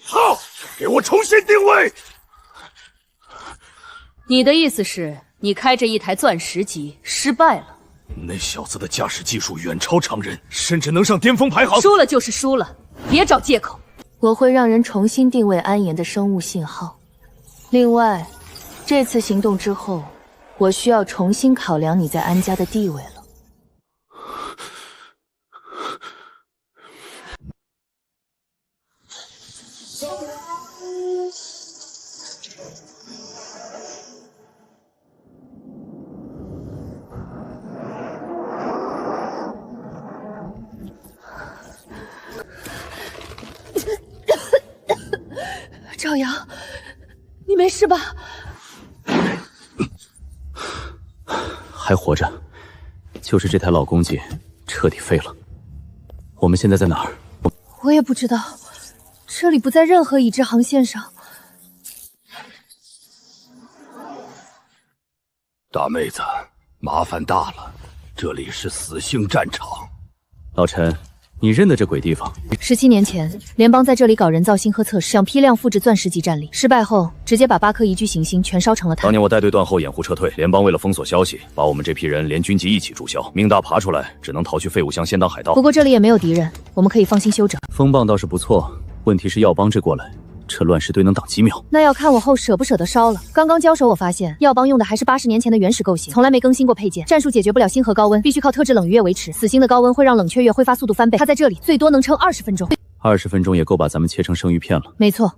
好，给我重新定位。你的意思是，你开着一台钻石级失败了？那小子的驾驶技术远超常人，甚至能上巅峰排行。输了就是输了，别找借口。我会让人重新定位安岩的生物信号。另外，这次行动之后，我需要重新考量你在安家的地位了。赵阳，你没事吧？还活着，就是这台老公鸡彻底废了。我们现在在哪儿？我也不知道，这里不在任何已知航线上。大妹子，麻烦大了，这里是死星战场。老陈，你认得这鬼地方？17年前，联邦在这里搞人造星河测试，想批量复制钻石级战力，失败后直接把8颗宜居行星全烧成了炭。当年我带队断后掩护撤退，联邦为了封锁消息，把我们这批人连军级一起注销，命大爬出来，只能逃去废物乡先当海盗。不过这里也没有敌人，我们可以放心休整。风棒倒是不错，问题是耀邦这过来，这乱石堆能挡几秒？那要看我后舍不舍得烧了。刚刚交手，我发现耀邦用的还是80年前的原始构型，从来没更新过配件，战术解决不了星河高温，必须靠特制冷月维持。死星的高温会让冷却月挥发速度翻倍，它在这里最多能撑20分钟。20分钟也够把咱们切成生鱼片了。没错，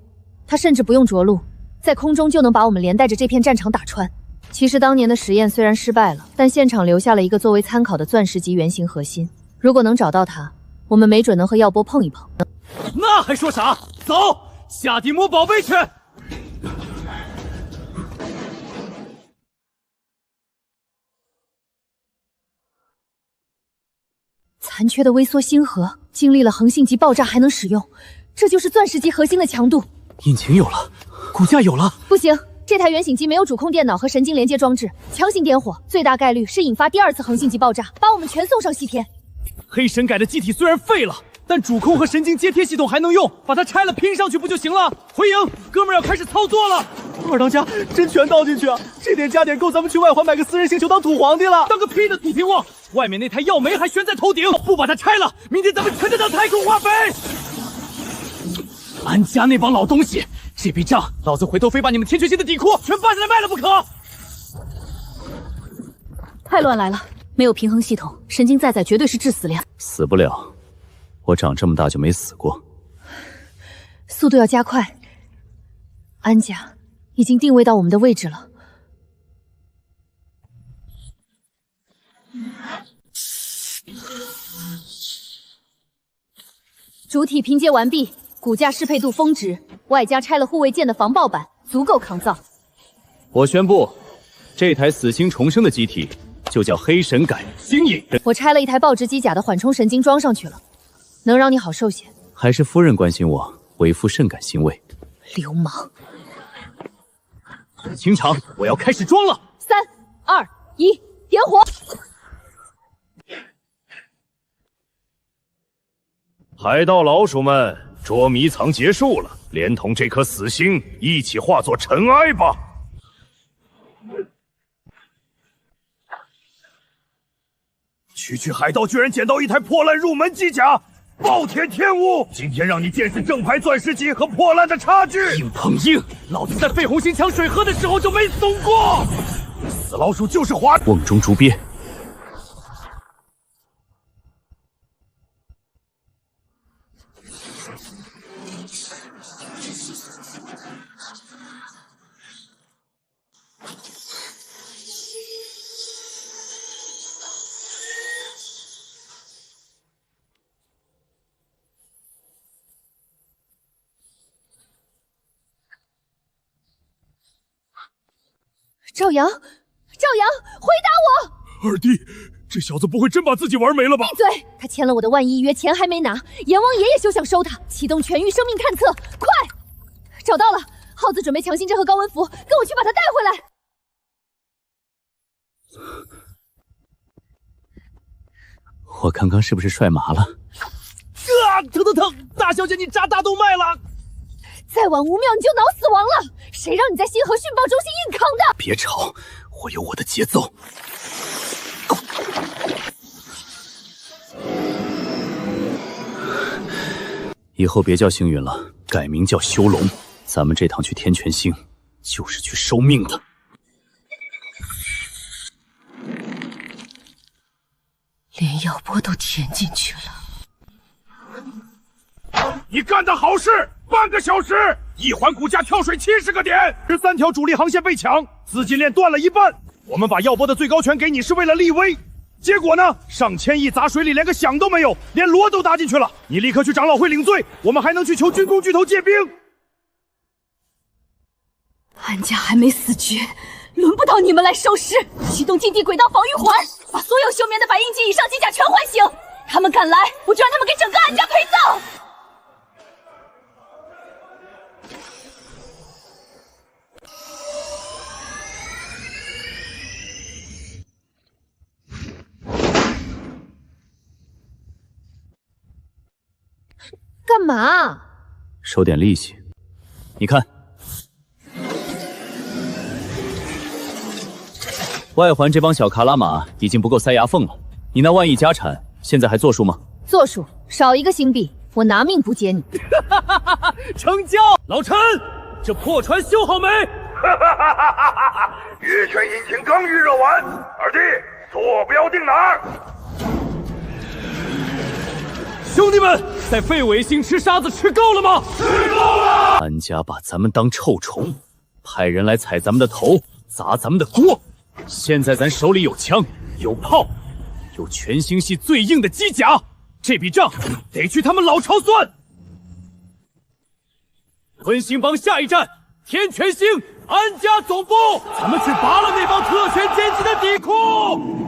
它甚至不用着陆，在空中就能把我们连带着这片战场打穿。其实当年的实验虽然失败了，但现场留下了一个作为参考的钻石级原型核心。如果能找到它，我们没准能和耀波碰一碰。那还说啥？走，下地摸宝贝去！残缺的微缩星核经历了恒星级爆炸还能使用，这就是钻石级核心的强度。引擎有了，骨架有了，不行，这台原型机没有主控电脑和神经连接装置，强行点火，最大概率是引发第2次恒星级爆炸，把我们全送上西天。黑神铠的机体虽然废了，但主控和神经接贴系统还能用，把它拆了拼上去不就行了？回营，哥们儿要开始操作了。二当家真全倒进去啊！这点加点够咱们去外环买个私人星球当土皇帝了。当个屁的土平王！外面那台药煤还悬在头顶，不把它拆了，明天咱们全得当太空化肥。安家那帮老东西，这笔账老子回头非把你们天阙星的底库全扒下来卖了不可！太乱来了，没有平衡系统，神经载绝对是致死量。死不了，我长这么大就没死过。速度要加快。安家，已经定位到我们的位置了。主体拼接完毕，骨架适配度峰值，外加拆了护卫舰的防爆板，足够抗造。我宣布，这台死星重生的机体就叫黑神改星影。我拆了一台爆殖机甲的缓冲神经装上去了，能让你好受些。还是夫人关心我，为父甚感欣慰。流氓！清场，我要开始装了。3、2、1，点火！海盗老鼠们，捉迷藏结束了，连同这颗死星一起化作尘埃吧！区海盗居然捡到一台破烂入门机甲，暴殄天物！今天让你见识正牌钻石级和破烂的差距！硬碰硬，老子在废红心抢水喝的时候就没怂过！死老鼠就是滑！瓮中捉鳖。赵阳，回答我！二弟，这小子不会真把自己玩没了吧？闭嘴！他签了我的万一约，钱还没拿，阎王爷也休想收他。启动全域生命探测，快！找到了，耗子准备强心针和高温符，跟我去把他带回来。我刚刚是不是帅麻了？疼！大小姐，你扎大动脉了！再晚5秒你就脑死亡了！谁让你在星河训报中心硬扛的？别吵，我有我的节奏。以后别叫星云了，改名叫修龙。咱们这趟去天泉星，就是去收命的。连药波都填进去了。你干的好事！半个小时，一环骨架跳水70个点，13条主力航线被抢，资金链断了一半。我们把药波的最高权给你是为了立威，结果呢，上千亿砸水里连个响都没有，连锣都搭进去了。你立刻去长老会领罪，我们还能去求军工巨头借兵。安家还没死绝，轮不到你们来收尸。启动禁地轨道防御环，把所有休眠的100印级以上机甲全唤醒。他们敢来，我就让他们给整个安家陪葬。干嘛？收点利息。你看，外环这帮小卡拉马已经不够塞牙缝了。你那万亿家产，现在还作数吗？作数，少一个星币，我拿命不接你。成交！老陈，这破船修好没？月泉引擎刚预热完，二弟，坐标定哪儿？兄弟们，在废尾星吃沙子吃够了吗？吃够了！安家把咱们当臭虫，派人来踩咱们的头，砸咱们的锅。现在咱手里有枪，有炮，有全星系最硬的机甲，这笔账得去他们老巢算。吞星帮下一站，天泉星安家总部，咱们去拔了那帮特权阶级的底裤。